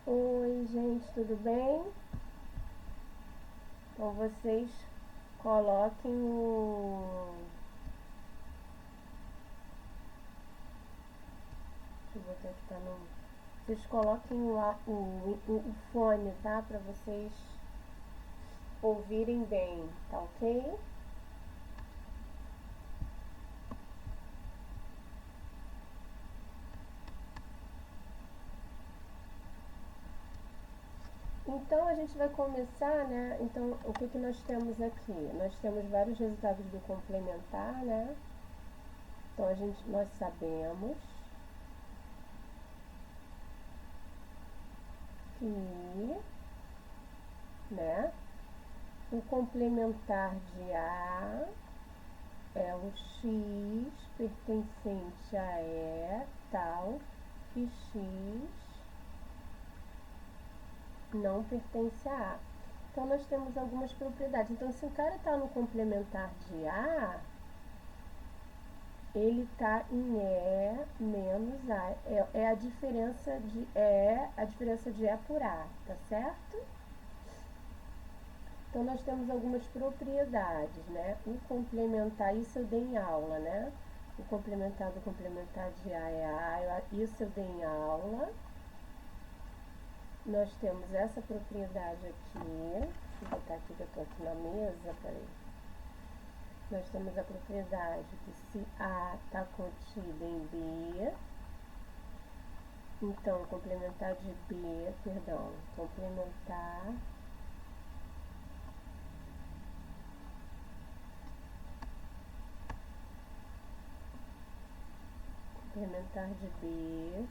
Oi, gente, tudo bem? Então vocês coloquem o. Deixa eu botar aqui, tá no. Vocês coloquem o fone, tá? Pra vocês ouvirem bem, tá ok? Então a gente vai começar, né? Então o que que nós temos aqui? Nós temos vários resultados do complementar, né? Então nós sabemos que, né? O complementar de A é o x pertencente a E tal que x não pertence a A. Então nós temos algumas propriedades. Então se o cara está no complementar de A, ele está em E menos A. É a diferença de E por A, tá certo? Então nós temos algumas propriedades, né? O complementar, isso eu dei em aula, né? O complementar do complementar de A é A, isso eu dei em aula. Nós temos essa propriedade aqui, deixa eu botar aqui que eu estou aqui na mesa, peraí. Nós temos a propriedade que se A está contida em B, então complementar de B, perdão, complementar de B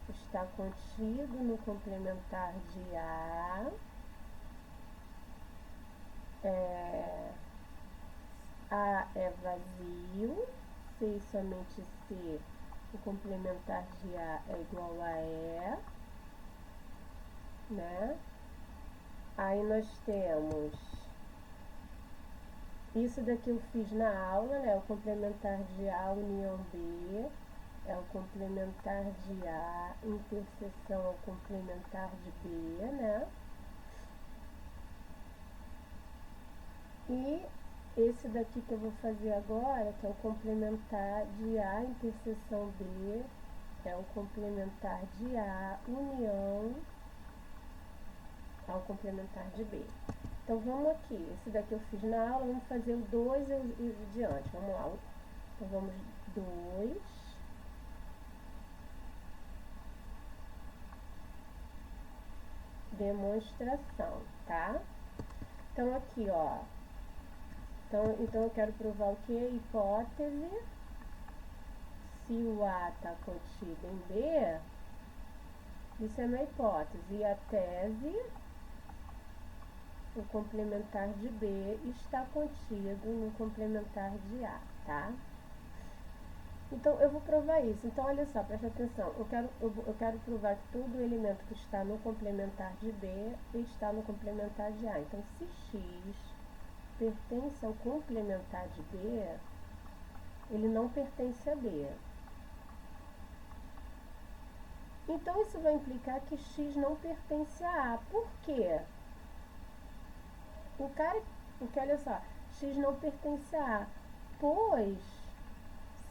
está contido no complementar de A, A é vazio, C e somente C, o complementar de A é igual a E, né? Aí nós temos, isso daqui eu fiz na aula, né? O complementar de A união B é o complementar de A interseção ao complementar de B, né? E esse daqui que eu vou fazer agora, que é o complementar de A interseção B, é o complementar de A união ao complementar de B. Então vamos aqui, esse daqui eu fiz na aula, vamos fazer o 2 e diante, vamos lá. Então vamos 2, demonstração, tá? Então aqui, ó, então eu quero provar o que? Hipótese, se o A está contido em B, isso é uma hipótese, e a tese, o complementar de B está contido no complementar de A, tá? Então, eu vou provar isso. Então, olha só, presta atenção. Eu quero provar que todo elemento que está no complementar de B está no complementar de A. Então, se X pertence ao complementar de B, ele não pertence a B. Então, isso vai implicar que X não pertence a A. Por quê? Porque olha só, X não pertence a A, pois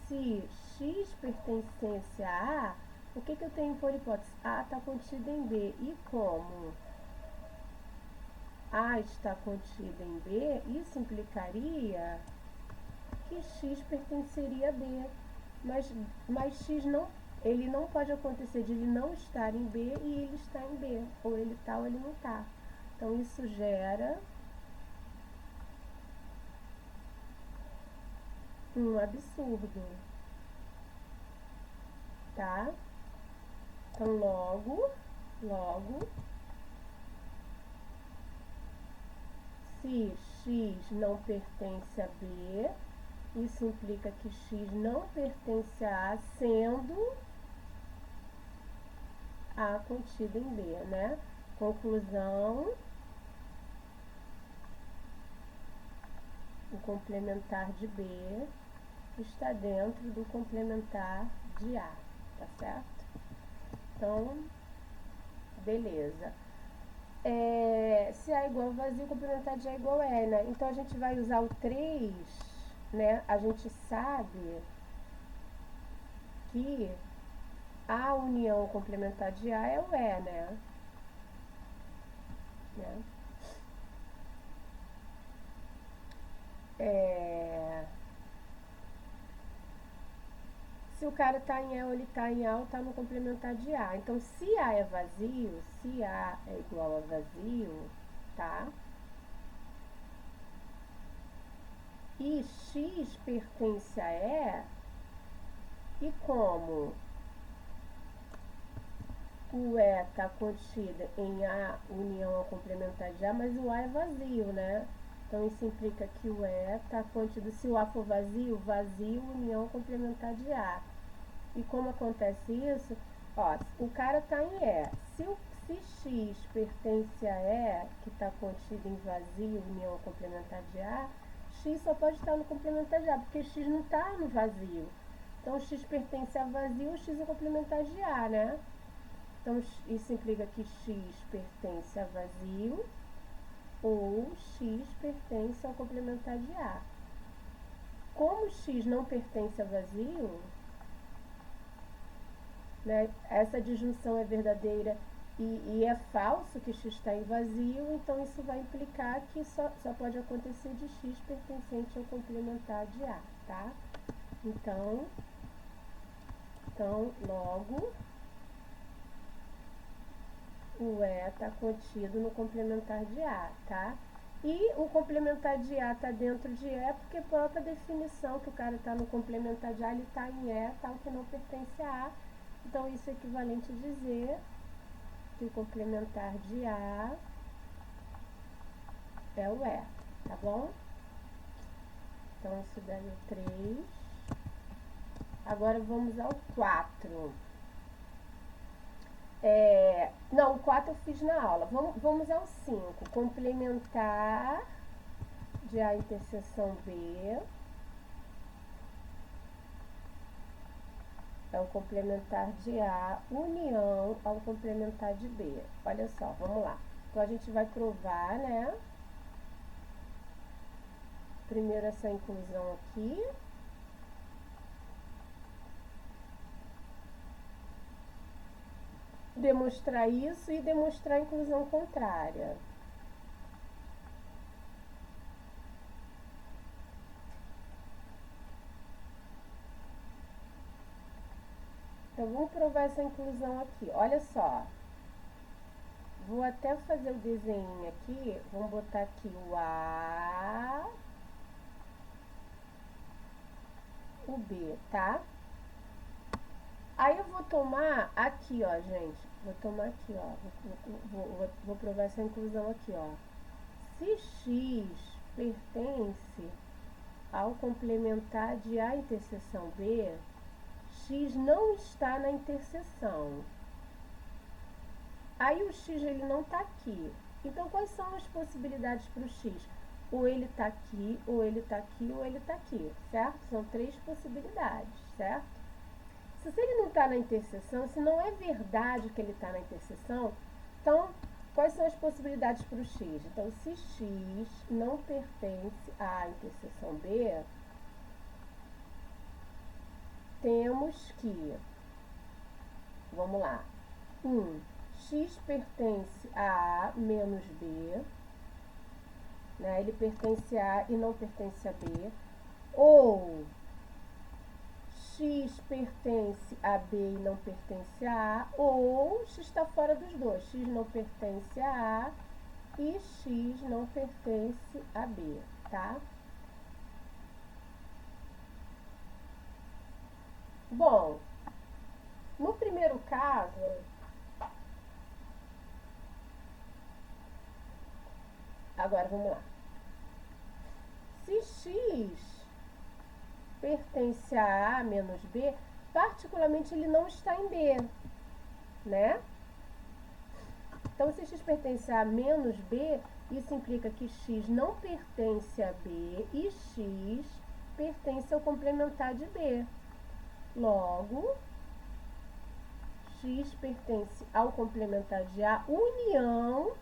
se X pertencesse a A, o que eu tenho por hipótese? A está contido em B. E como A está contido em B, isso implicaria que X pertenceria a B. Mas X não, ele não pode acontecer de ele não estar em B e ele está em B. Ou ele está ou ele não está. Então isso gera um absurdo, tá? Então logo, se X não pertence a B, isso implica que X não pertence a A, sendo A contida em B, né? Conclusão, o complementar de B está dentro do complementar de A, tá certo? Então, Beleza. Se A é igual a vazio, o complementar de A é igual a E, né? Então, a gente vai usar o 3, né? A gente sabe que a união complementar de A é o E, né? Se o cara tá em E ou ele tá em A, ou tá no complementar de A. Então, se A é vazio, se A é igual a vazio, tá? E X pertence a E, e como o E está contido em A união ao complementar de A, mas o A é vazio, né? Então, isso implica que o E está contido, se o A for vazio, vazio união complementar de A. E como acontece isso? Ó, o cara está em E. Se X pertence a E, que está contido em vazio união complementar de A, X só pode estar no complementar de A, porque X não está no vazio. Então, X pertence a vazio, X é complementar de A, né? Então, isso implica que X pertence a vazio ou X pertence ao complementar de A. Como X não pertence a vazio, né, essa disjunção é verdadeira e é falso que X está em vazio, então isso vai implicar que só pode acontecer de X pertencente ao complementar de A, tá? Então logo, o E está contido no complementar de A, tá? E o complementar de A está dentro de E, porque própria definição que o cara está no complementar de A, ele está em E, tal que não pertence a A. Então, isso é equivalente a dizer que o complementar de A é o E, tá bom? Então, isso daí é o 3. Agora, vamos ao 4. Não, o 4 eu fiz na aula. Vamos ao 5. Complementar de A interseção B é o complementar de A união ao complementar de B. Olha só, vamos lá. Então, a gente vai provar, né? Primeiro essa inclusão aqui. Demonstrar isso e demonstrar a inclusão contrária. Então, vamos provar essa inclusão aqui. Olha só. Vou até fazer o desenho aqui. Vamos botar aqui o A, o B, tá? Aí eu vou tomar aqui, ó, gente. Vou tomar aqui, ó. Vou provar essa inclusão aqui, ó. Se X pertence ao complementar de A interseção B, X não está na interseção. Aí o X ele não está aqui. Então, quais são as possibilidades para o X? Ou ele está aqui, ou ele está aqui, ou ele está aqui, certo? São 3 possibilidades, certo? Se ele não está na interseção, se não é verdade que ele está na interseção, então, quais são as possibilidades para o X? Então, se X não pertence à interseção B, temos que, vamos lá, X pertence a A menos B, né? Ele pertence a A e não pertence a B, ou X pertence a B e não pertence a A, ou X está fora dos dois, X não pertence a A e X não pertence a B, tá? Bom, no primeiro caso, agora vamos lá. Se X pertence a A menos B, particularmente ele não está em B, né? Então, se X pertence a menos B, isso implica que X não pertence a B e X pertence ao complementar de B. Logo, X pertence ao complementar de A, união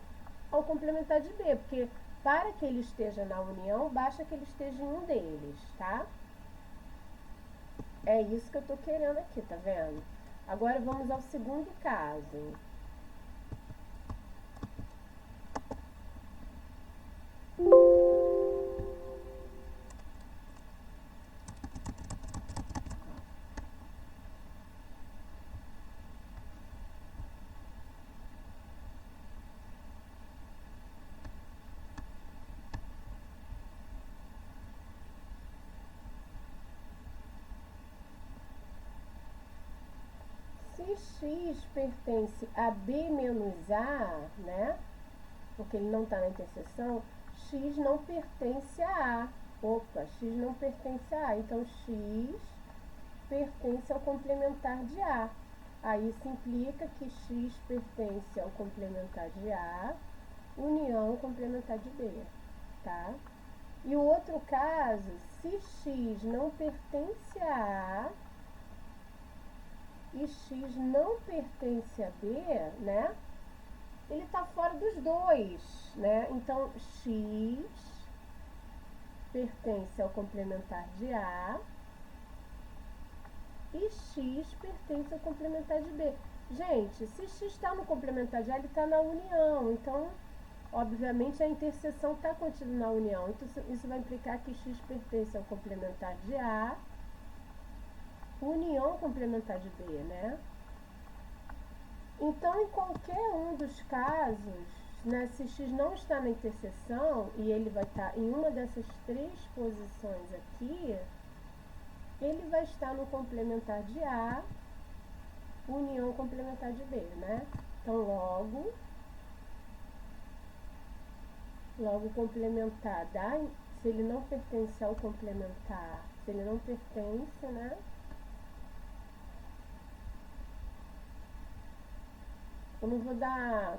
ao complementar de B, porque para que ele esteja na união, basta que ele esteja em um deles, tá? É isso que eu tô querendo aqui, tá vendo? Agora vamos ao segundo caso. Se X pertence a B menos A, né? Porque ele não está na interseção, X não pertence a A. Opa, X não pertence a A. Então, X pertence ao complementar de A. Aí isso implica que X pertence ao complementar de A, união complementar de B, tá? E o outro caso, se X não pertence a A e X não pertence a B, né? Ele está fora dos dois, né? Então, X pertence ao complementar de A e X pertence ao complementar de B. Gente, se X está no complementar de A, ele está na união. Então, obviamente, a interseção está contida na união. Então, isso vai implicar que X pertence ao complementar de A, união complementar de B, né? Então, em qualquer um dos casos, né, se X não está na interseção e ele vai estar em uma dessas três posições aqui, ele vai estar no complementar de A, união complementar de B, né? Então, logo complementar se ele não pertence ao complementar, se ele não pertence, né? Eu não vou dar...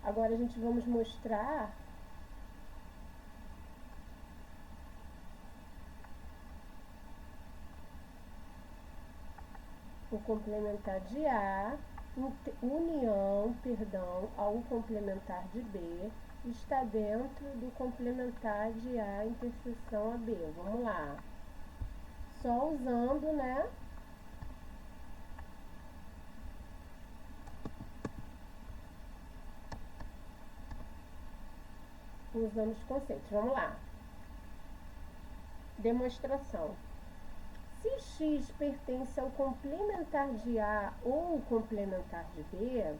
Agora a gente vamos mostrar o complementar de A, união, ao complementar de B, está dentro do complementar de A interseção a B. Vamos lá. Só usando, né? Usando os conceitos. Vamos lá. Demonstração. Se X pertence ao complementar de A ou complementar de B,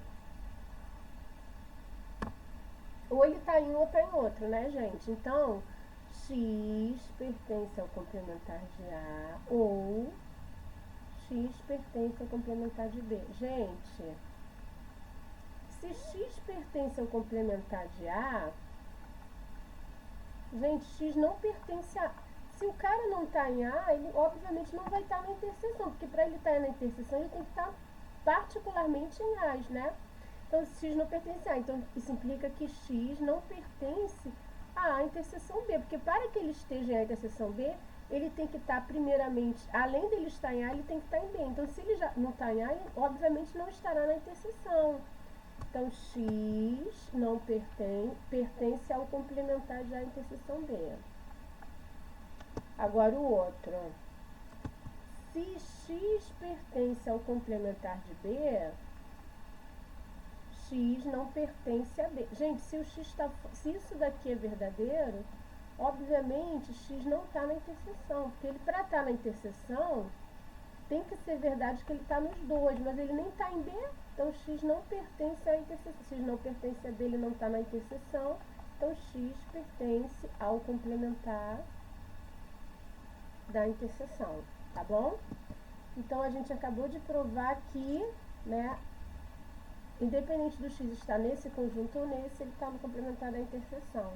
ou ele está em um ou está em outro, né, gente? Então, X pertence ao complementar de A ou X pertence ao complementar de B. Gente, se X pertence ao complementar de A, gente, X não pertence a... Se o cara não está em A, ele obviamente não vai estar na interseção, porque para ele estar na interseção, ele tem que estar particularmente em A's, né? Então, X não pertence a A. Então, isso implica que X não pertence à interseção B, porque para que ele esteja em A interseção B, ele tem que estar primeiramente, além dele estar em A, ele tem que estar em B. Então, se ele já não está em A, ele obviamente não estará na interseção. Então, X não pertence ao complementar de A interseção B. Agora o outro. Se X pertence ao complementar de B, X não pertence a B. Gente, se isso daqui é verdadeiro, obviamente X não está na interseção. Porque ele, para estar na interseção, tem que ser verdade que ele está nos dois, mas ele nem está em B. Então, X não pertence à interseção. X não pertence a B, ele não está na interseção. Então, X pertence ao complementar da interseção, tá bom? Então, a gente acabou de provar que, né, independente do X estar nesse conjunto ou nesse, ele está no complementar da interseção.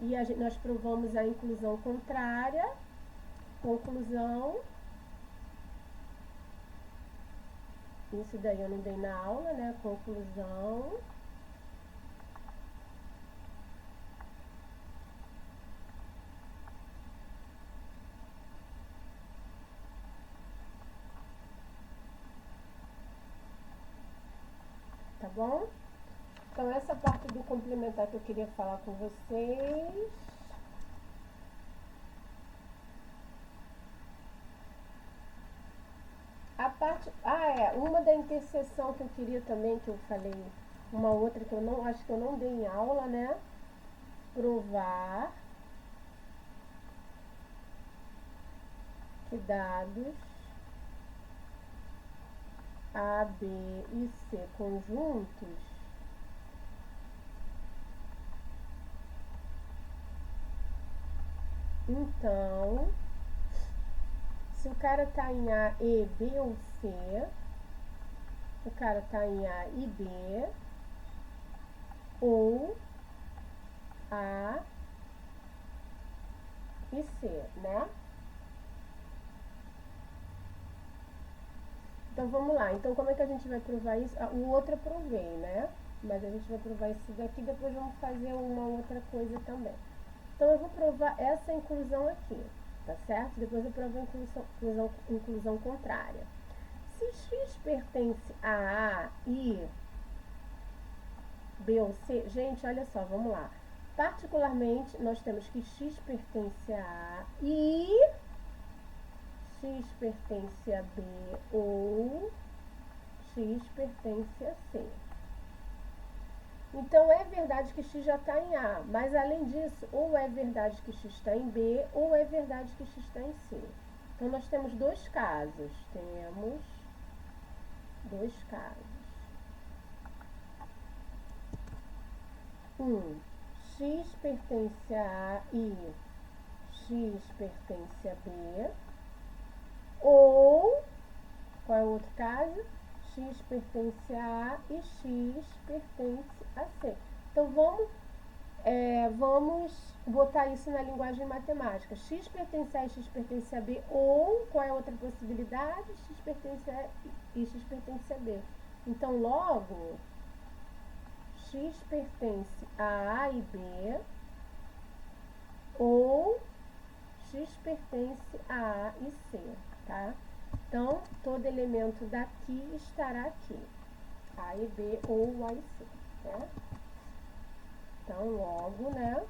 E nós provamos a inclusão contrária, conclusão. Isso daí eu não dei na aula, né? Conclusão. bom? Então, essa parte do complementar que eu queria falar com vocês. A parte... uma da interseção que eu queria também, que eu falei, uma outra que eu não, acho que eu não dei em aula, né? Provar que dados A, B e C conjuntos então, se o cara tá em A, E, B ou C, o cara tá em A e B, ou A e C, né? Então, vamos lá. Então, como é que a gente vai provar isso? O outro eu provei, né? Mas a gente vai provar isso daqui, depois vamos fazer uma outra coisa também. Então, eu vou provar essa inclusão aqui, tá certo? Depois eu provo a inclusão contrária. Se X pertence a e B ou C, gente, olha só, vamos lá. Particularmente, nós temos que X pertence a A e X pertence a B ou X pertence a C. Então, é verdade que X já está em A, mas além disso, ou é verdade que X está em B, ou é verdade que X está em C. Então, nós temos dois casos. Temos dois casos. X pertence a A e X pertence a B. Ou, qual é o outro caso? X pertence a A e X pertence a C. Então, vamos botar isso na linguagem matemática. X pertence a A e X pertence a B. Ou, qual é a outra possibilidade? X pertence a A e X pertence a B. Então, logo, X pertence a A e B. Ou X pertence a A e C, tá? Então, todo elemento daqui estará aqui. A e B ou A e C, né? Então, logo, né?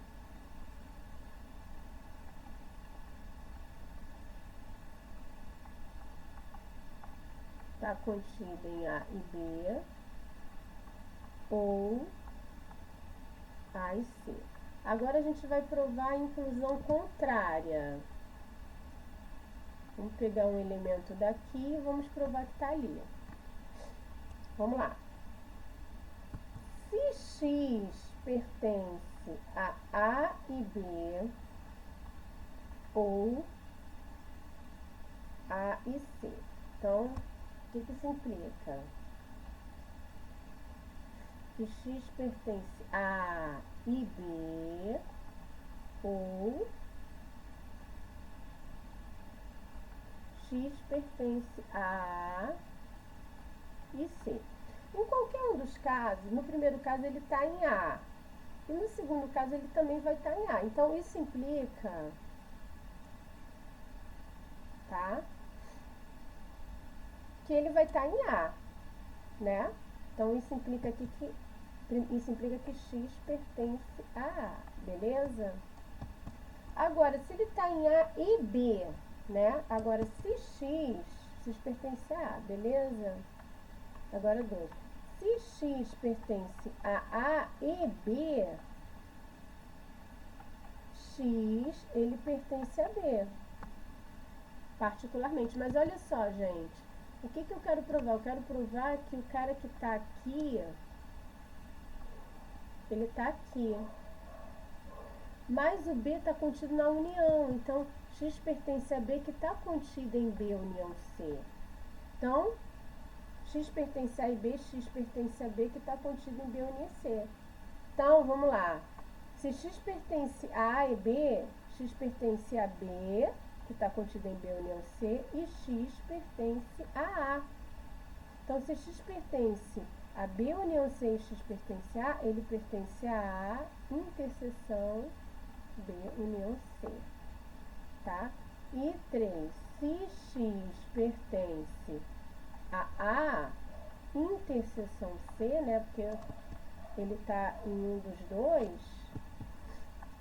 Está contido em A e B ou A e C. Agora, a gente vai provar a inclusão contrária. Vamos pegar um elemento daqui e vamos provar que está ali. Vamos lá. Se X pertence a A e B ou A e C. Então, o que isso implica? Que X pertence a A e B ou X pertence a A e C. Em qualquer um dos casos, no primeiro caso ele está em A, e no segundo caso ele também vai estar em A. Então, isso implica, tá? Que ele vai estar em A, né? Então, isso implica aqui que X pertence a A, beleza? Agora, se ele está em A e B, né? Agora, se X pertence a A, beleza? Agora, 2. Se X pertence a A e B, X, ele pertence a B, particularmente. Mas olha só, gente, o que eu quero provar? Eu quero provar que o cara que está aqui, ele está aqui. Mas o B está contido na união, então X pertence a B que está contido em B união C. Então, X pertence a A e B, X pertence a B que está contido em B união C. Então, vamos lá. Se X pertence a A e B, X pertence a B, que está contido em B união C, e X pertence a A. Então, se X pertence a B união C e X pertence a A, ele pertence a A, interseção B união C, tá? E 3, se X pertence a A, interseção C, né, porque ele está em um dos dois,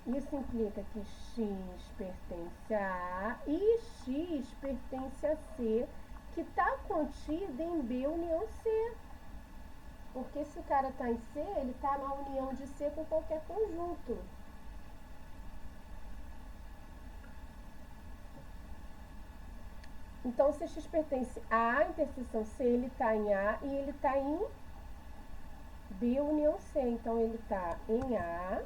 isso implica que X pertence a A e X pertence a C, que está contido em B união C. Porque se o cara está em C, ele está na união de C com qualquer conjunto. Então, se X pertence a A interseção C, ele está em A e ele está em B união C. Então, ele está em A.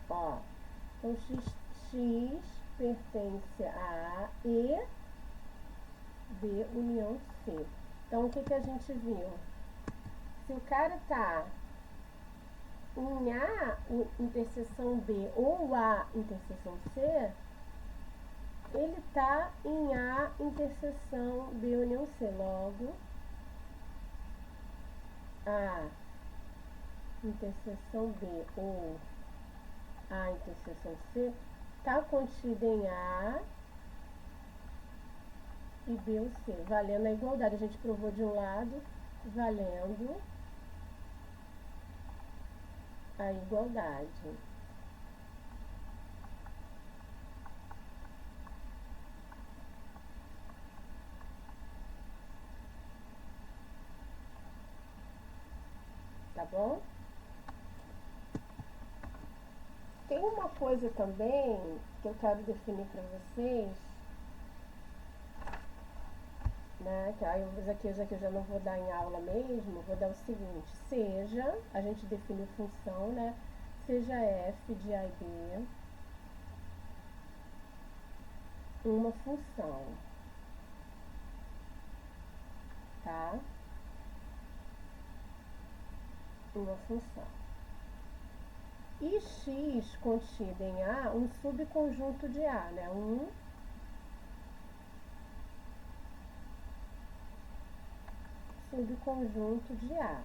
Ó, então X pertence a A e B união C. Então, o que a gente viu? Se o cara tá em A interseção B ou A interseção C, ele tá em A interseção B união C. Logo, A interseção B ou A interseção C está contida em A e B ou C, valendo a igualdade. A gente provou de um lado, valendo a igualdade. Tá bom? Tem uma coisa também que eu quero definir para vocês, né? Que aí já que eu já não vou dar em aula mesmo, vou dar o seguinte: seja, a gente definiu função, né? Seja f de A e B uma função, tá? Uma função. E x contido em A, um subconjunto de A, né? Um subconjunto de A.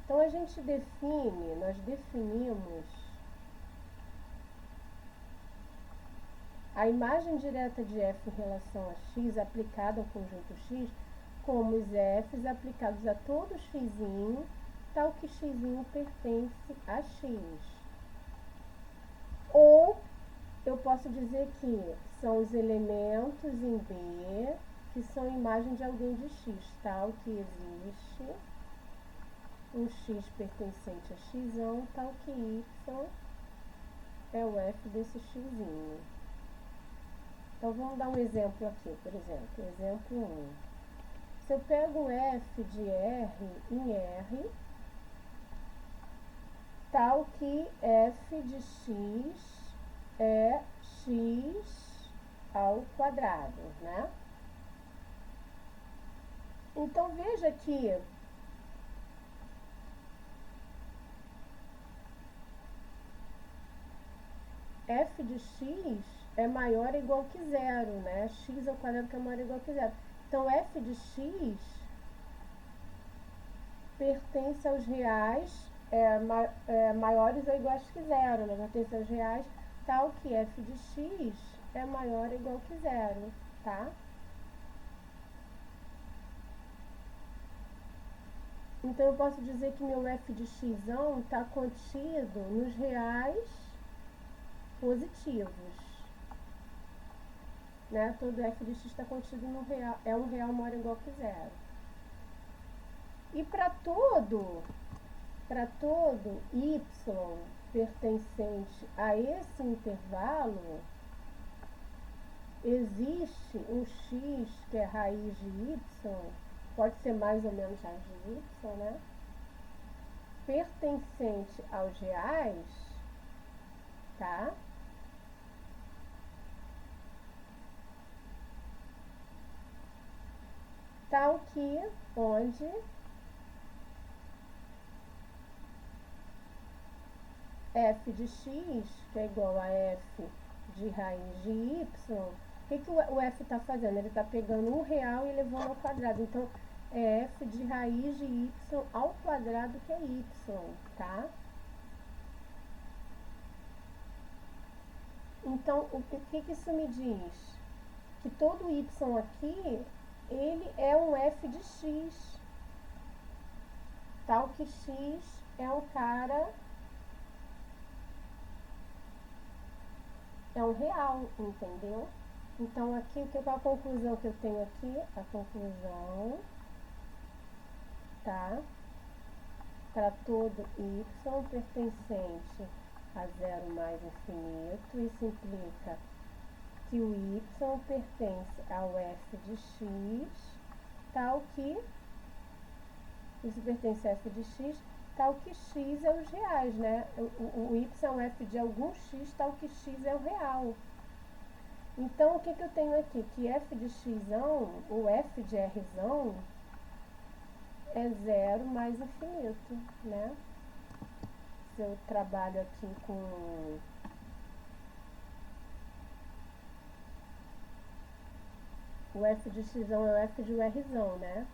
Então, a gente define, nós definimos a imagem direta de f em relação a x aplicada ao conjunto x como os f's aplicados a todo x, tal que x pertence a x. Ou eu posso dizer que são os elementos em B que são imagem de alguém de x, tal que existe um x pertencente a x, tal que y é o f desse x. Então, vamos dar um exemplo aqui, por exemplo, exemplo 1. Se eu pego f de R em R, tal que f de x é x ao quadrado, né? Então, veja que f de x é maior ou igual que zero, né? X ao quadrado que é maior ou igual que zero. Então, f de x pertence aos reais maiores ou iguais que zero, né? Pertence aos reais, tal que f de x é maior ou igual que zero, tá? Então, eu posso dizer que meu f de x está contido nos reais positivos. Né? Todo f de x está contido no real, é um real maior ou igual que zero. E para todo y pertencente a esse intervalo, existe um x que é raiz de y, pode ser mais ou menos raiz de y, né? Pertencente aos reais, tá? Tal que, onde f de x, que é igual a f de raiz de y, o que o f está fazendo? Ele está pegando um real e levando ao quadrado. Então, é f de raiz de y ao quadrado, que é y, tá? Então, o que isso me diz? Que todo y aqui, ele é um f de x, tal que x é um cara, é um real, entendeu? Então, aqui, qual a conclusão que eu tenho aqui? A conclusão, tá? Para todo y pertencente a zero mais infinito, isso implica que o y pertence ao f de x, tal que, isso pertence a f de x, tal que x é os reais, né? O y é um f de algum x, tal que x é o real. Então, o que eu tenho aqui? Que f de x, o f de r, é zero mais infinito, né? Se eu trabalho aqui com o f de x é o f de r, né?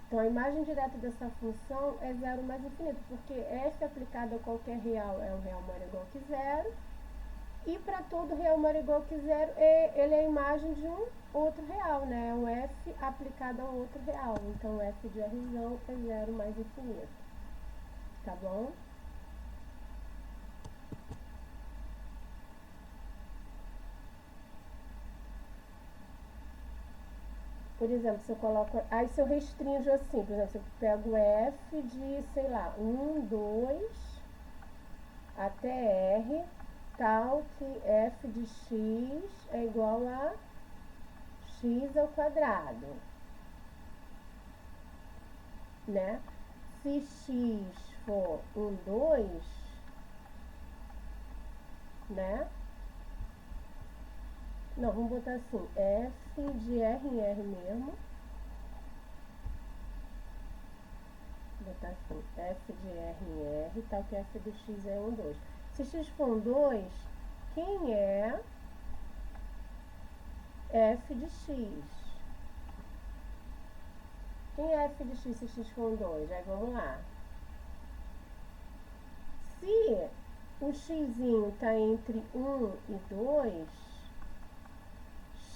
Então, a imagem direta dessa função é zero mais infinito, porque f aplicado a qualquer real é um real maior ou igual que zero, e para todo real maior ou igual que zero, ele é a imagem de um outro real, né? É um f aplicado a outro real. Então, f de r é zero mais infinito. Tá bom? Por exemplo, se eu coloco... Aí, se eu restringo assim, por exemplo, se eu pego f de, sei lá, 1, 2, até r, tal que f de x é igual a x ao quadrado, né? Se x for 1, 2, né? Não, vamos botar assim, f de r em r mesmo. Vou botar assim, f de r em r, tal que f de x é 1, 2. Se x for 1, 2, quem é f de x? Quem é f de x se x for 1, 2? Aí vamos lá. Se o x está entre 1 e 2,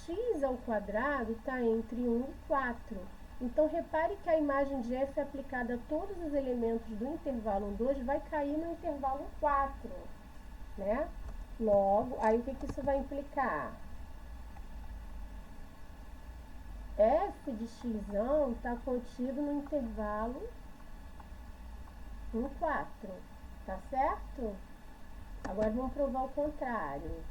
x ao quadrado está entre 1 e 4. Então, repare que a imagem de f aplicada a todos os elementos do intervalo 1, 2 vai cair no intervalo 4, né? Logo, aí o que isso vai implicar? F de x está contido no intervalo 1, 4, tá certo? Agora vamos provar o contrário.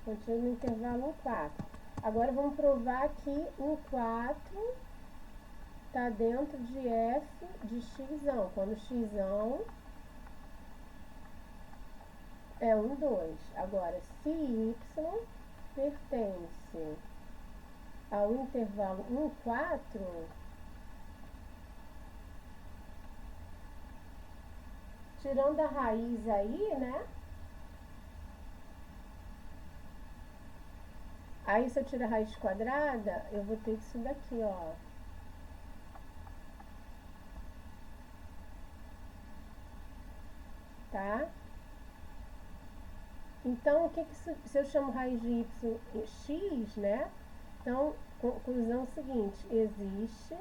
Contido no intervalo 1, 4. Agora vamos provar que 1, 4 está dentro de f de x, quando x é 1, 2. Agora, se y pertence ao intervalo 1, 4, tirando a raiz aí, né? Aí, se eu tirar a raiz quadrada, eu vou ter isso daqui, ó. Tá? Então, se eu chamo raiz de y x, né? Então, conclusão seguinte, existe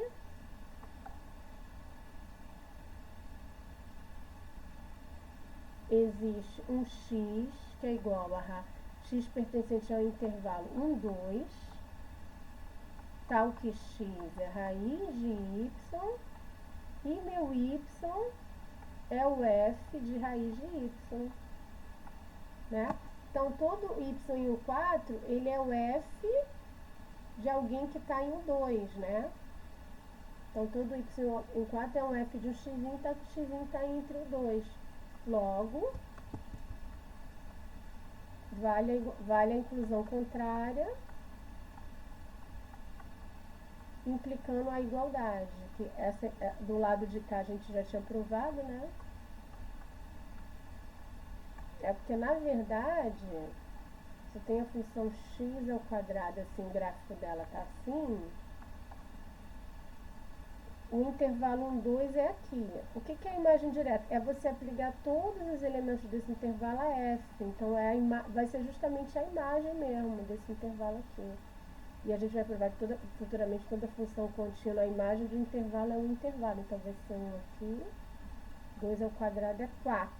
um x que é igual a x pertencente ao intervalo 1, 2, tal que x é raiz de y, e meu y é o f de raiz de y, né? Então, todo y em um 4, ele é o f de alguém que está em um 2, né? Então, todo y em 4 é um f de um x, tá que x está entre o 2. Logo, vale a inclusão contrária, implicando a igualdade, que essa do lado de cá a gente já tinha provado, né? É porque, na verdade, você tem a função x ao quadrado, assim, o gráfico dela tá assim, o intervalo 1, 2 é aqui. O que é a imagem direta? É você aplicar todos os elementos desse intervalo a f. Então, vai ser justamente a imagem mesmo desse intervalo aqui. E a gente vai provar que futuramente toda função contínua, a imagem do intervalo é um intervalo. Então, vai ser 1 aqui, 2 ao quadrado é 4.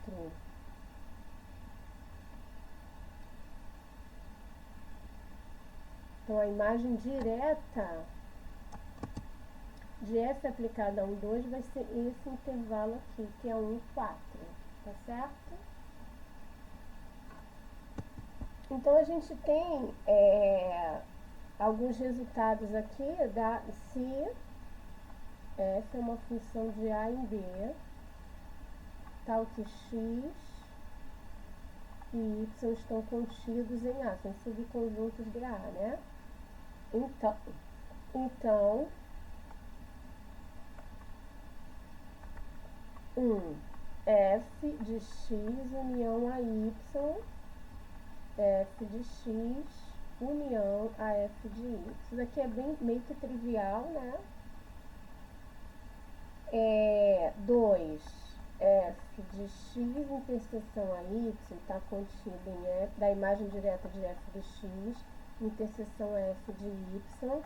Então, a imagem direta de f aplicada a 1, 2 vai ser esse intervalo aqui, que é 1, 4. Tá certo? Então, a gente tem alguns resultados aqui se f é uma função de a em b, tal que x e y estão contidos em a, são subconjuntos de a, né? Então, f de x união a y, f de x união a f de y. Isso daqui é meio que trivial, né? 2, f de x interseção a y está contido em f, da imagem direta de f de x, interseção a f de y,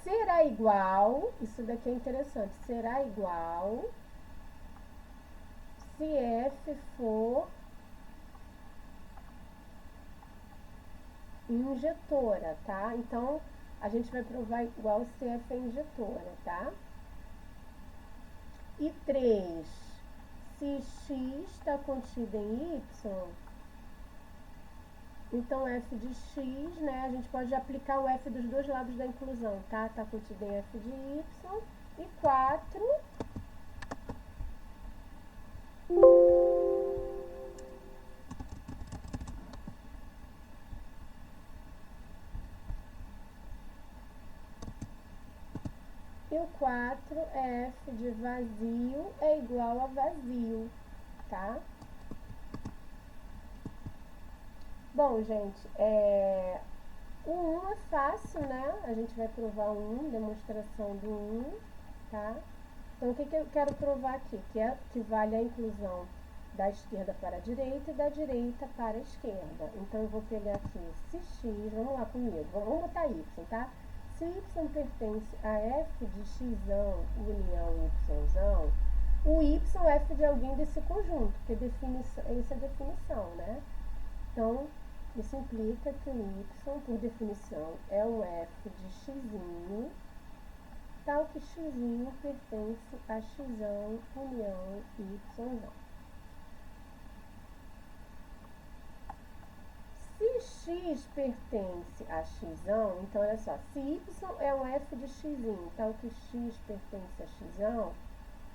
será igual, isso daqui é interessante, será igual se f for injetora, tá? Então, a gente vai provar igual se f é injetora, tá? E 3, se x está contido em y, então f de x, né, a gente pode aplicar o f dos dois lados da inclusão, tá? Está contido em f de y. E 4, e o 4 é f de vazio é igual a vazio, tá? Bom, gente, o 1 é fácil, né? A gente vai provar o 1, demonstração do 1, tá? Então, o que eu quero provar aqui? Que vale a inclusão da esquerda para a direita e da direita para a esquerda. Então, eu vou pegar aqui, se x, vamos lá comigo, vamos botar y, tá? Se y pertence a f de x união y, o y é f de alguém desse conjunto, porque essa é a definição, né? Então, isso implica que o y, por definição, é um f de x, tal que x pertence a x união y. Se x pertence a x, então olha só, se y é um f de x, tal que x pertence a x,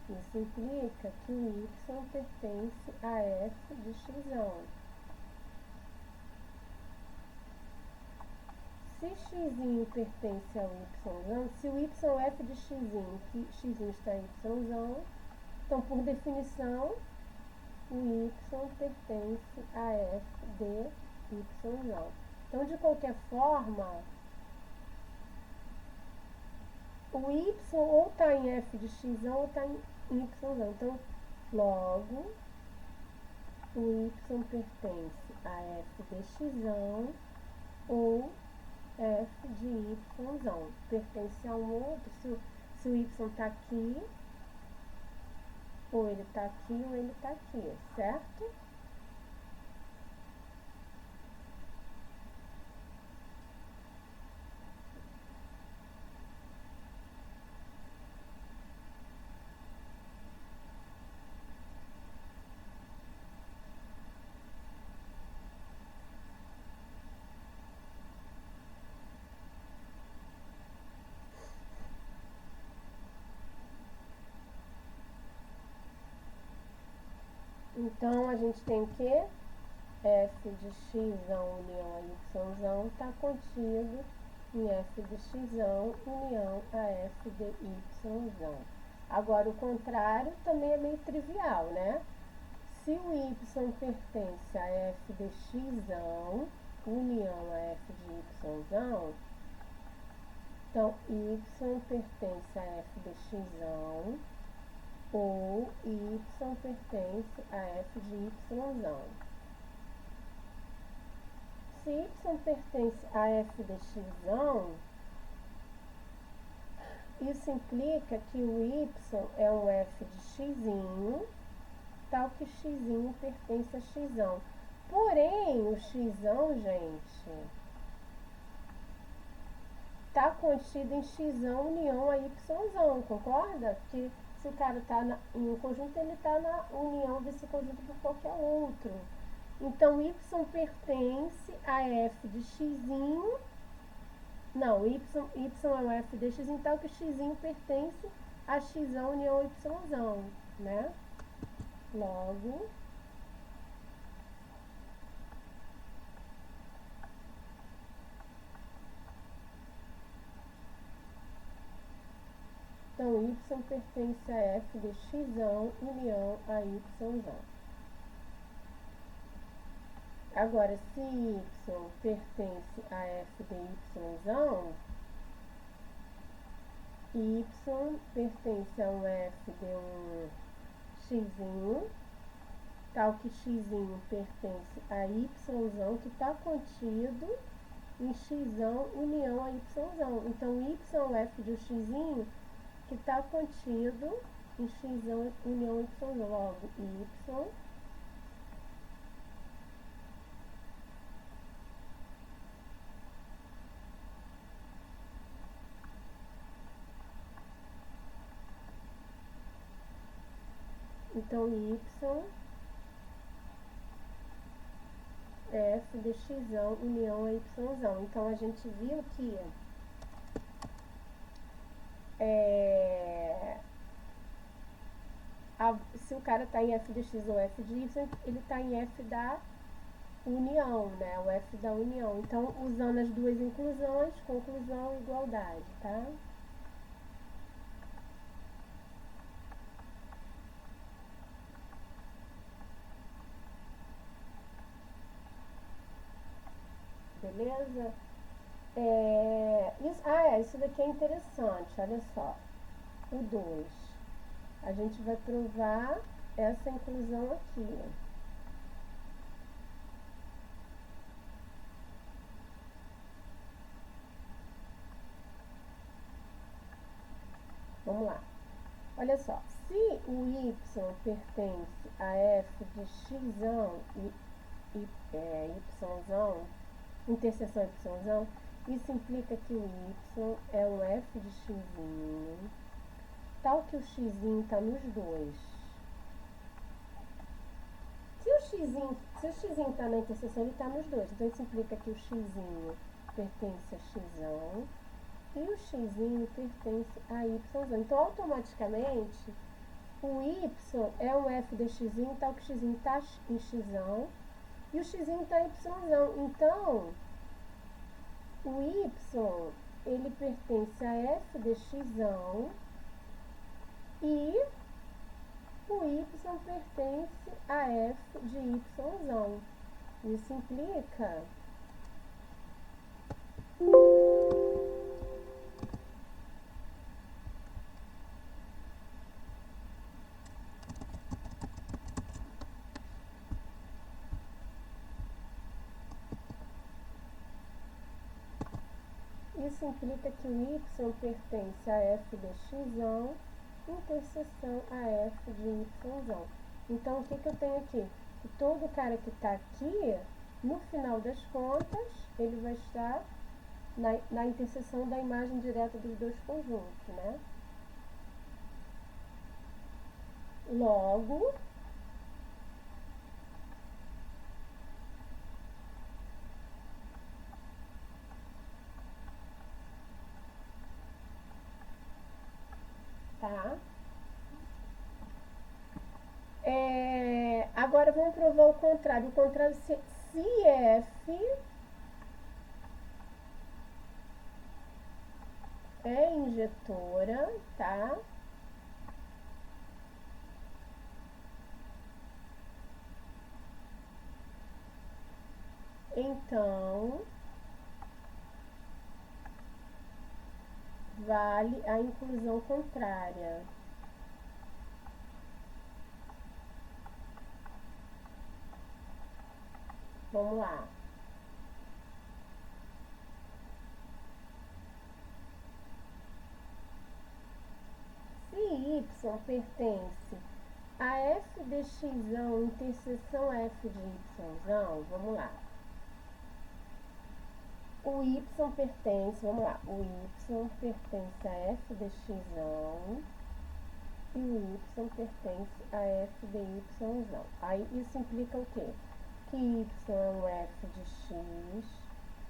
isso implica que o y pertence a f de x. Se x pertence ao y, se o y é f de x, que x está em y, então, por definição, o y pertence a f de y. Então, de qualquer forma, o y ou está em f de x ou está em y. Então, logo, o y pertence a f de x ou f de y, pertence a um outro, se o y está aqui, ou ele está aqui, ou ele está aqui, certo? Então, a gente tem que f de x união a y está contido em f de x união a f de y. Agora, o contrário também é meio trivial, né? Se o y pertence a f de x, união a f de y, então y pertence a f de x, ou y pertence a f de y. Se y pertence a f de x, isso implica que o y é um f de x, tal que x pertence a x. Porém, o x, gente, está contido em x união a y, concorda? Que se o cara está em um conjunto, ele está na união desse conjunto por qualquer outro. Então, y pertence a f de x, não, y é um f de x, tal que x pertence a x união y, né? Logo, então y pertence a f de x união a y. Agora, se y pertence a f de y pertence a um f de um x, tal que x pertence a y, que está contido em x união a y. Então, y é o f de x, que está contido em x união a y. Logo, y então y é f de x união a y. Então, a gente viu que se o cara está em f de x ou f de y, ele está em f da união, né? O f da união. Então, usando as duas inclusões, conclusão e igualdade, tá? Beleza? Isso daqui é interessante, olha só. O 2. A gente vai provar essa inclusão aqui. Vamos lá. Olha só, se o y pertence a f de x e y, interseção y, isso implica que o y é um f de x, tal que o x está nos dois. Se o x está na interseção, ele está nos dois. Então, isso implica que o x pertence a x e o x pertence a y. Então, automaticamente, o y é um f de x, tal que o x está em x e o x está em y. Então, o y, ele pertence a f de x e o y pertence a f de y. Isso implica que o y pertence a f de x, interseção a f de y. Então, o que eu tenho aqui? Que todo cara que está aqui, no final das contas, ele vai estar na interseção da imagem direta dos dois conjuntos, né? Logo, tá? Agora vamos provar o contrário. O contrário, se f é injetora, tá? então vale a inclusão contrária. Vamos lá. Se y pertence a f de x interseção f de y, vamos lá. O y pertence, vamos lá, o y pertence a f de x e o y pertence a f de y. Aí isso implica o quê? Que y é um f de x,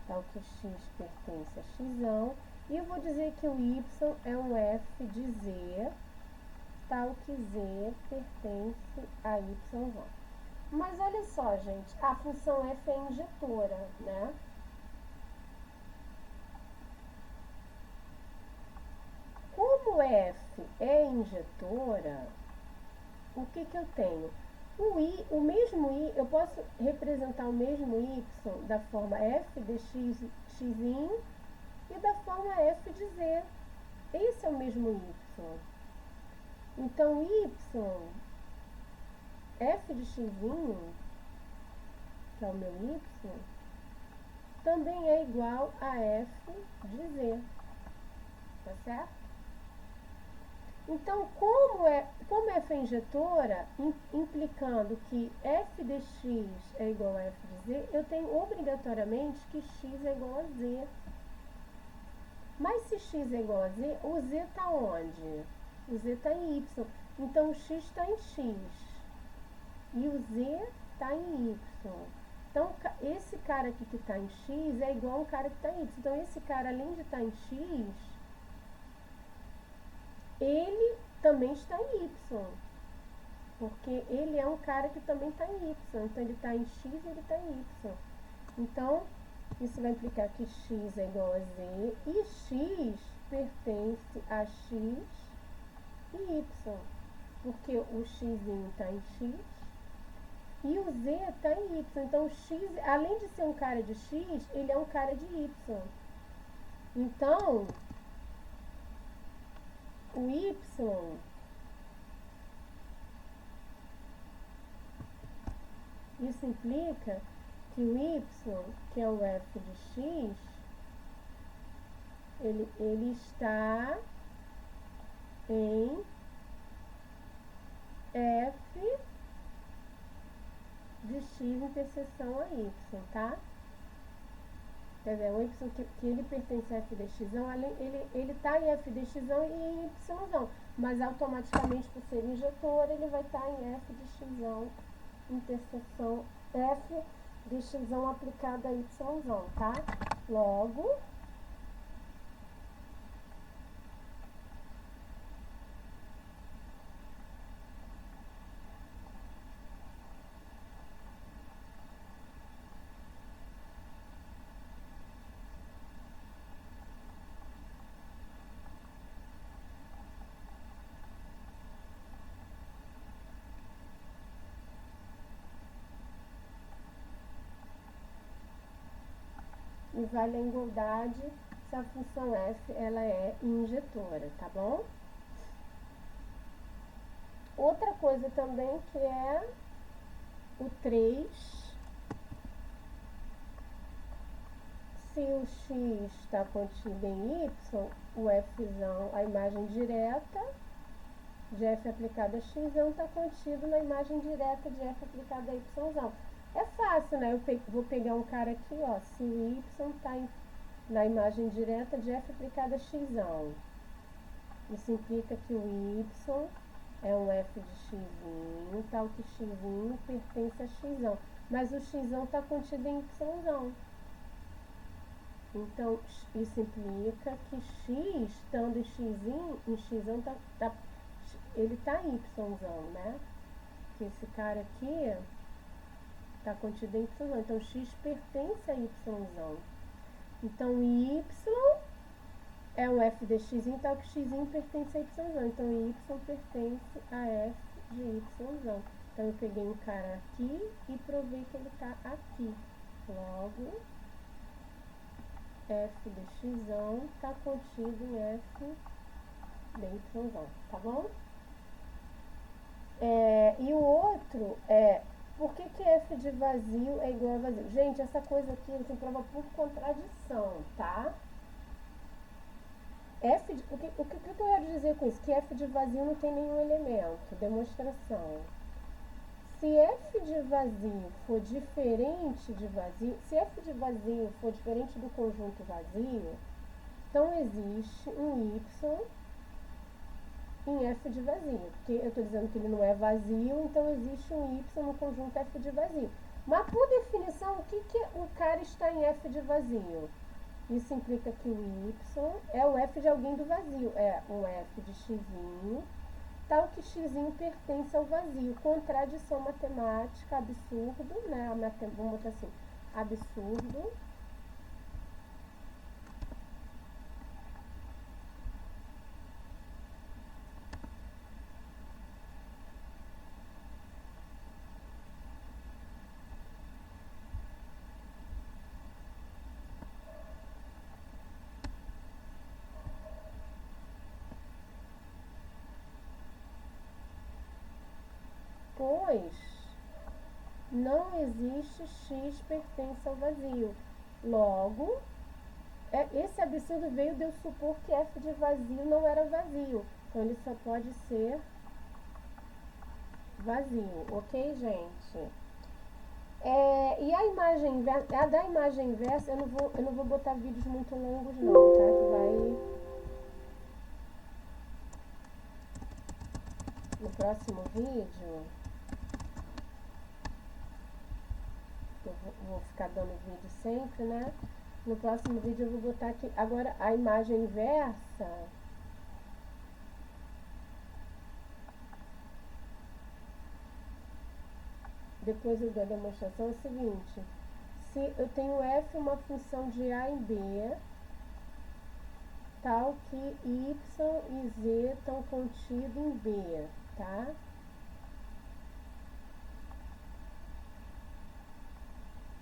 tal que x pertence a x, e eu vou dizer que o y é um f de z, tal que z pertence a y. Mas olha só, gente, a função f é injetora, né? Como f é injetora, o que eu tenho? O mesmo i, eu posso representar o mesmo y da forma f de x, x'inho, e da forma f de z. Esse é o mesmo y. Então, y, f de x'inho, que é o meu y, também é igual a f de z. Tá certo? Então, como f é injetora, implicando que f de x é igual a f de z, eu tenho obrigatoriamente que x é igual a z. Mas se x é igual a z, o z está onde? O z está em y. Então, o x está em x. E o z está em y. Então, esse cara aqui que está em x é igual a um cara que está em y. Então, esse cara, além de estar em x, ele também está em y, porque ele é um cara que também está em y, então ele está em x e ele está em y. Então, isso vai implicar que x é igual a z e x pertence a x e y, porque o x está em x e o z está em y. Então, o x, além de ser um cara de x, ele é um cara de y. Então, o y, isso implica que o y, que é o f de x, ele está em f de x interseção a y, tá? Quer dizer, o y que ele pertence a f de x, ele está em f de x e em y, mas automaticamente, por ser injetor, ele vai estar em f de x, interseção f de x aplicada a y, tá? Logo, e vale a igualdade se a função f ela é injetora, tá bom? Outra coisa também que é o 3, se o x está contido em y, o f, a imagem direta de f aplicada a x está contido na imagem direta de f aplicada a y. É fácil, né? Eu vou pegar um cara aqui, ó, se o y está na imagem direta de f aplicada a x, isso implica que o y é um f de x, tal que x pertence a x, mas o x está contido em y. Então, isso implica que x, estando em x, ele está em y, né? Que esse cara aqui está contido em y, então x pertence a y. Então, y é um f de x, tal que x pertence a y. Então, y pertence a f de y. Então, eu peguei um cara aqui e provei que ele está aqui. Logo, f de x está contido em f de y, tá bom? E o outro é, por que f de vazio é igual a vazio? Gente, essa coisa aqui você prova por contradição, tá? O que eu quero dizer com isso? Que f de vazio não tem nenhum elemento. Demonstração. Se f de vazio for diferente de vazio, se f de vazio for diferente do conjunto vazio, então existe um y em f de vazio. Porque eu estou dizendo que ele não é vazio, então existe um y no conjunto f de vazio. Mas por definição, o que o cara está em f de vazio? Isso implica que o y é o f de alguém do vazio. É um f de x, tal que x pertence ao vazio. Contradição matemática, absurdo, né? Vamos botar assim, absurdo. Pois não existe x pertence ao vazio. Logo, esse absurdo veio de eu supor que f de vazio não era vazio. Então, ele só pode ser vazio, ok, gente? E a imagem inversa, a da imagem inversa, eu não vou botar vídeos muito longos não, tá? Que vai... No próximo vídeo, eu vou ficar dando vídeo sempre, né? No próximo vídeo eu vou botar aqui, agora a imagem inversa... Depois eu dou a demonstração, é o seguinte, se eu tenho f uma função de a e b, tal que y e z estão contidos em b, tá?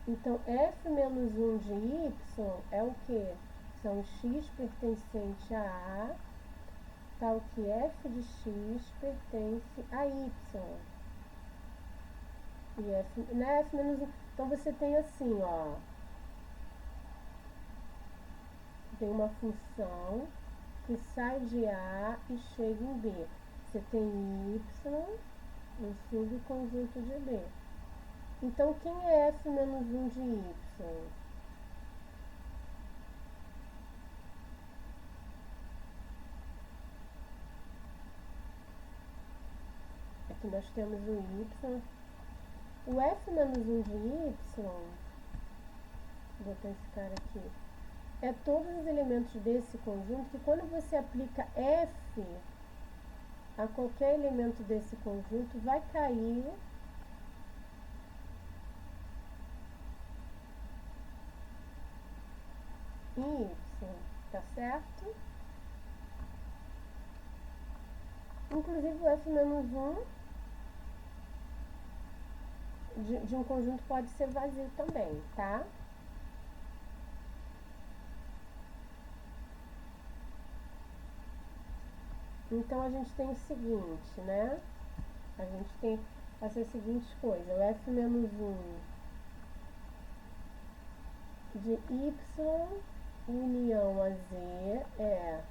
Então, f menos 1 de y é o que? São x pertencente a A, tal que f de x pertence a y. E f, né, f menos 1. Então, você tem assim, ó. Tem uma função que sai de A e chega em B. Você tem y no subconjunto de B. Então, quem é f menos 1 de y? Aqui nós temos o y. O f menos 1 de y, vou botar esse cara aqui, é todos os elementos desse conjunto que quando você aplica f a qualquer elemento desse conjunto, vai cair em y, tá certo? Inclusive o f menos 1 de um conjunto pode ser vazio também, tá? Então, a gente tem o seguinte, né? A gente tem essa seguinte coisa, o f menos 1 de y união a z é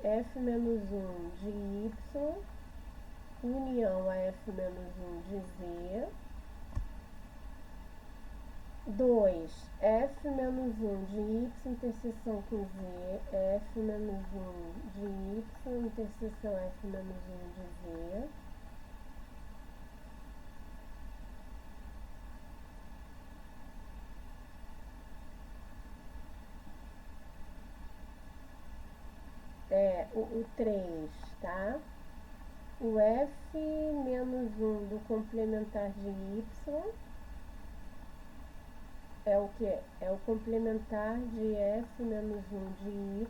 f menos 1 de y união a f menos 1 de z. 2, f menos 1 de y interseção com z, f menos 1 de y interseção f menos 1 de z. O 3, tá? O f menos 1 do complementar de y é o que? É o complementar de f menos 1 de y.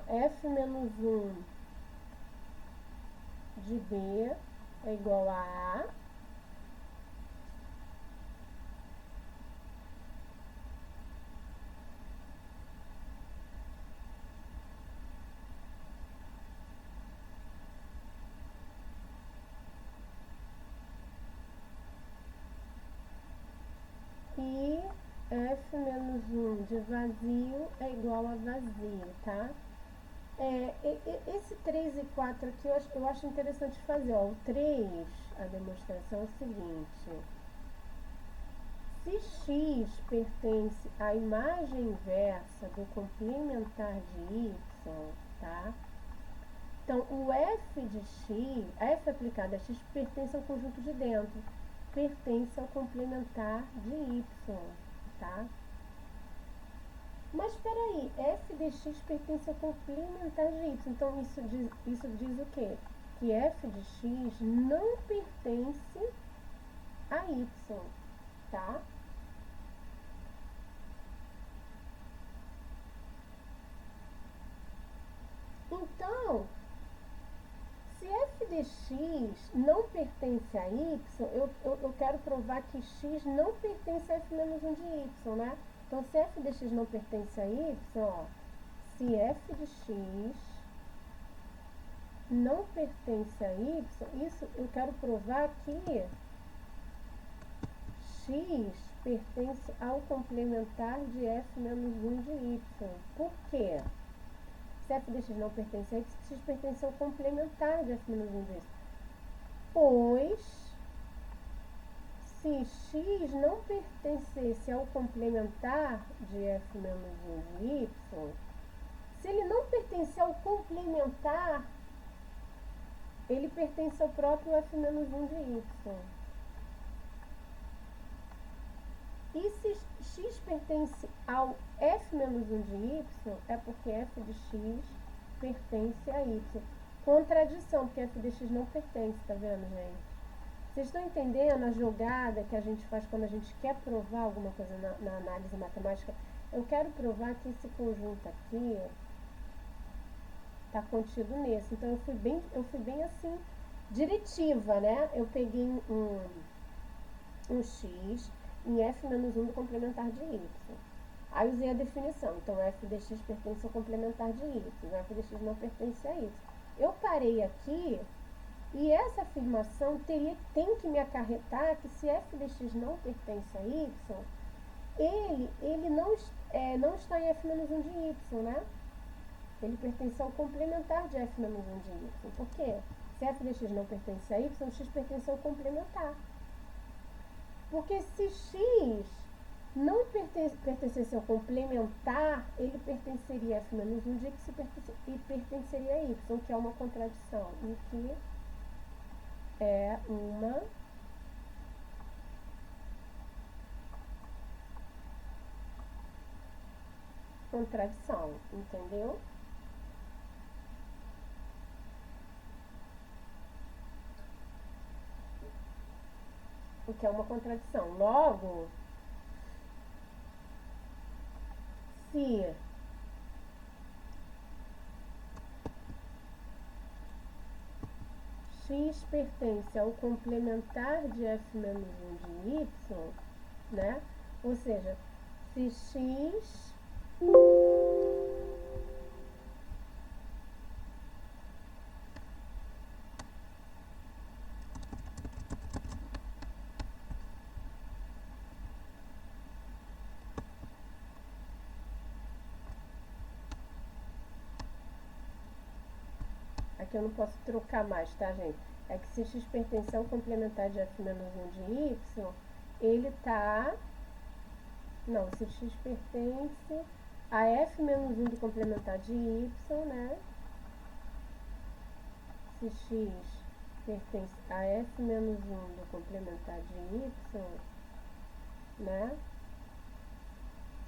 F menos 1 de B é igual a A. E F menos 1 de vazio é igual a vazio, tá? Esse 3 e 4 aqui eu acho interessante fazer, ó. O 3, a demonstração é o seguinte: se x pertence à imagem inversa do complementar de y, tá? Então, o f de x, f aplicado a x, pertence ao conjunto de dentro, pertence ao complementar de y, tá? Mas peraí, f de x pertence ao complementar de y, então isso diz o quê? Que f de x não pertence a y, tá? Então, se f de x não pertence a y, eu quero provar que x não pertence a f menos 1 de y, né? Então, se f de x não pertence a y, ó, se f de x não pertence a y, isso eu quero provar que x pertence ao complementar de f menos 1 de y. Por quê? Se f de x não pertence a y, x pertence ao complementar de f menos 1 de y. Pois, se x não pertencesse ao complementar de f menos 1 de y, se ele não pertencer ao complementar, ele pertence ao próprio f menos 1 de y. E se x pertence ao f menos 1 de y, é porque f de x pertence a y. Contradição, porque f de x não pertence, tá vendo, gente? Vocês estão entendendo a jogada que a gente faz quando a gente quer provar alguma coisa na análise matemática? Eu quero provar que esse conjunto aqui está contido nesse. Então, eu fui bem assim, diretiva, né? Eu peguei um x em f menos 1 do complementar de y. Aí usei a definição. Então, f de x pertence ao complementar de y. F de x não pertence a y. Eu parei aqui e essa afirmação tem que me acarretar que se f de x não pertence a y, ele não está em f menos 1 de y, né? Ele pertence ao complementar de f menos 1 de y. Por quê? Se f de x não pertence a y, x pertence ao complementar. Porque se x não pertencesse ao complementar, ele pertenceria a f menos 1 de y e pertenceria a y, que é uma contradição. E que é uma contradição, entendeu? O que é uma contradição. Logo, se x pertence ao complementar de f menos 1 de y, né? Ou seja, se x aqui eu não posso trocar mais, tá, gente? É que se x pertence ao complementar de f menos 1 de y, ele tá... Não, se x pertence a f menos 1 do complementar de y, né? Se x pertence a f menos 1 do complementar de y, né?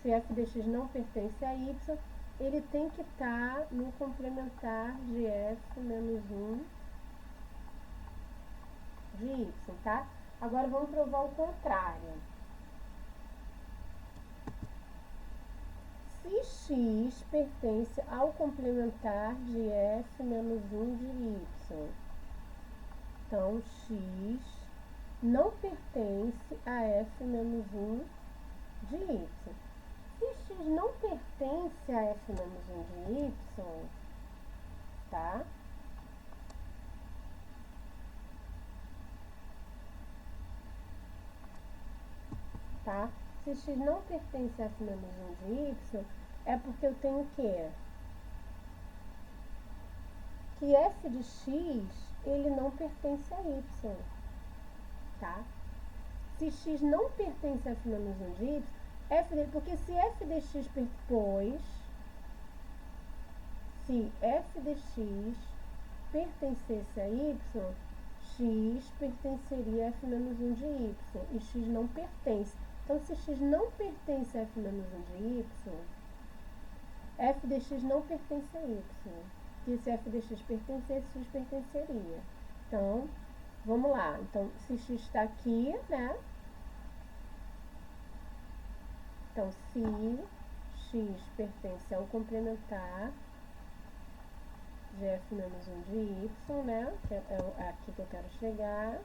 Se f de x não pertence a y, ele tem que estar no complementar de f menos 1 de y, tá? Agora vamos provar o contrário. Se x pertence ao complementar de f menos 1 de y, Então, x não pertence a f menos 1 de y. Se x não pertence a f menos 1 de y, tá? Tá? Se x não pertence a f menos 1 de y, é porque eu tenho o quê? Que f de x, ele não pertence a y, tá? Se x não pertence a f menos 1 de y, porque se f de x se f de x pertencesse a y, x pertenceria a f menos 1 de y, e x não pertence. Então, se x não pertence a f menos 1 de y, f de x não pertence a y. E se f de x pertencesse, x pertenceria. Então, vamos lá. Então, se x está aqui, né? Então, se x pertence ao complementar de f menos 1 de y, né? Que é aqui que eu quero chegar.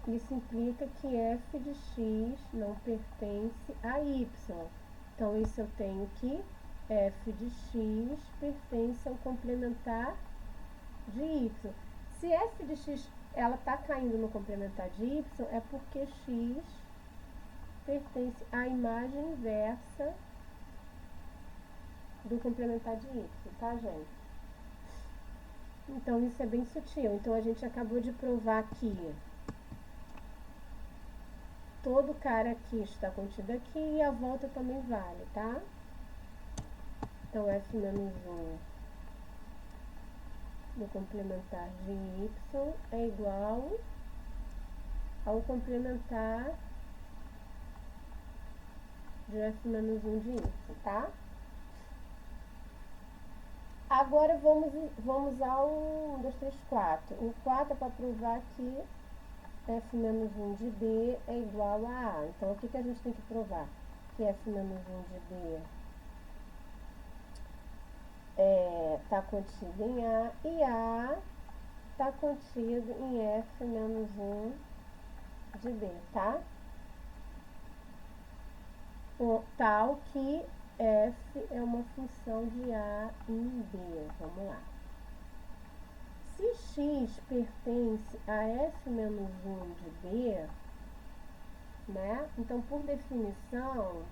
Isso implica que f de x não pertence a y. Então, isso eu tenho que f de x pertence ao complementar de y. Se f de x ela está caindo no complementar de y, é porque x pertence à imagem inversa do complementar de y, tá, gente? Então, isso é bem sutil. Então, a gente acabou de provar que todo cara aqui está contido aqui e a volta também vale, tá? Então, f menos 1 do complementar de y é igual ao complementar de f menos 1 de y, tá? Agora, vamos ao 1, 2, 3, 4. O 4 é para provar que f menos 1 de b é igual a a. Então, o que a gente tem que provar? Que f menos 1 de b está contido em a e a está contido em f menos 1 de b, tá? Tal que f é uma função de a em b. Vamos lá. Se x pertence a f menos 1 de b, né? Então, por definição,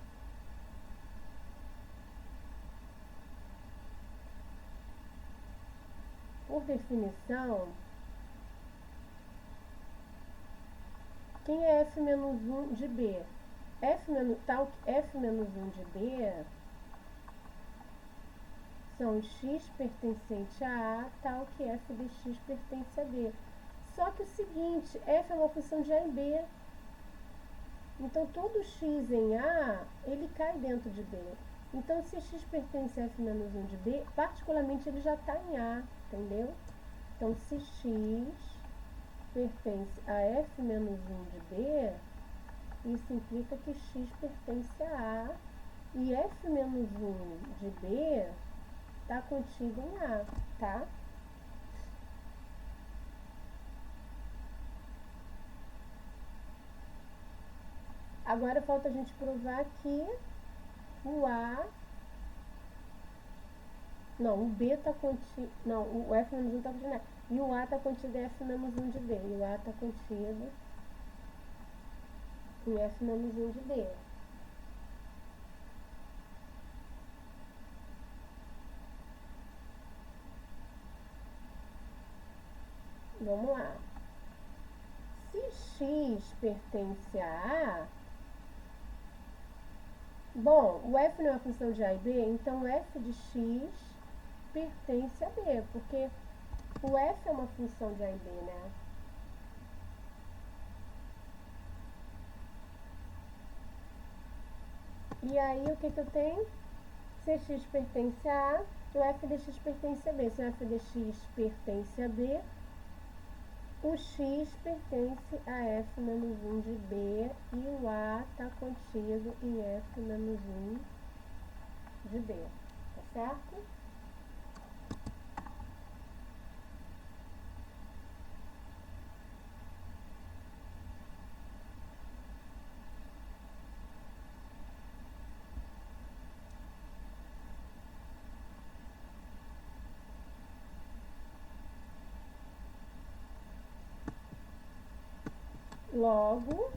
quem é f menos 1 de b? Tal que f menos 1 de b são x pertencente a a, tal que f de x pertence a b. Só que o seguinte, f é uma função de a em b. Então, todo x em a, ele cai dentro de b. Então, se x pertence a f menos 1 de b, particularmente ele já está em a, entendeu? Então, se x pertence a f menos 1 de b, isso implica que x pertence a a, e f menos 1 de b está contido em a, tá? Agora falta a gente provar que o a... Não, o b está contido... Não, o f menos 1 está contido em a. E o a está contido em f menos 1 de b. E o a está contido em f menos 1 de b. Vamos lá. Se x pertence a A, bom, o f não é uma função de a e b, então o f de x pertence a b, porque o f é uma função de a e b, né? E aí, o que eu tenho? Se x pertence a A, o f de x pertence a b. Se o f de x pertence a b, o x pertence a f menos 1 de b e o a está contido em f menos 1 de b, tá certo? Logo,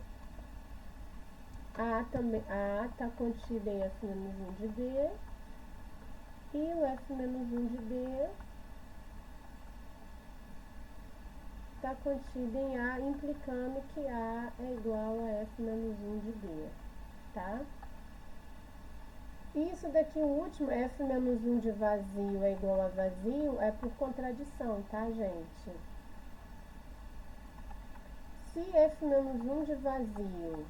A está contida em F-1 de D, e o F-1 de D está contido em A, implicando que A é igual a F-1 de D, tá? Isso daqui, o último, F-1 de vazio é igual a vazio, é por contradição, tá, gente? Se F-1 de vazio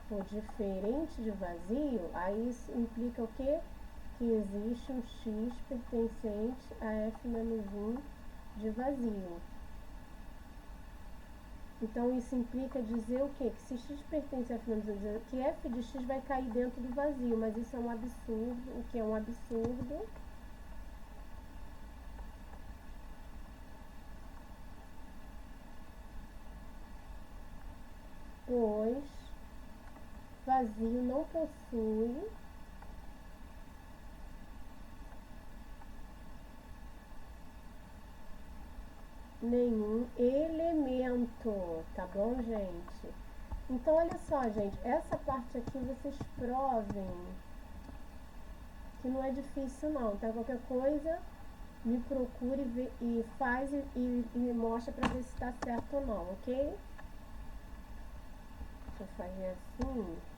for diferente de vazio, aí isso implica o quê? Que existe um x pertencente a F-1 de vazio. Então, isso implica dizer o quê? Que se x pertence a F-1, que f de x vai cair dentro do vazio, mas isso é um absurdo. O que é um absurdo? Pois vazio não possui nenhum elemento, tá bom, gente? Então, olha só, gente, essa parte aqui vocês provem que não é difícil não, tá? Qualquer coisa, me procure e faz e me mostra pra ver se tá certo ou não, ok? Deixa eu fazer assim.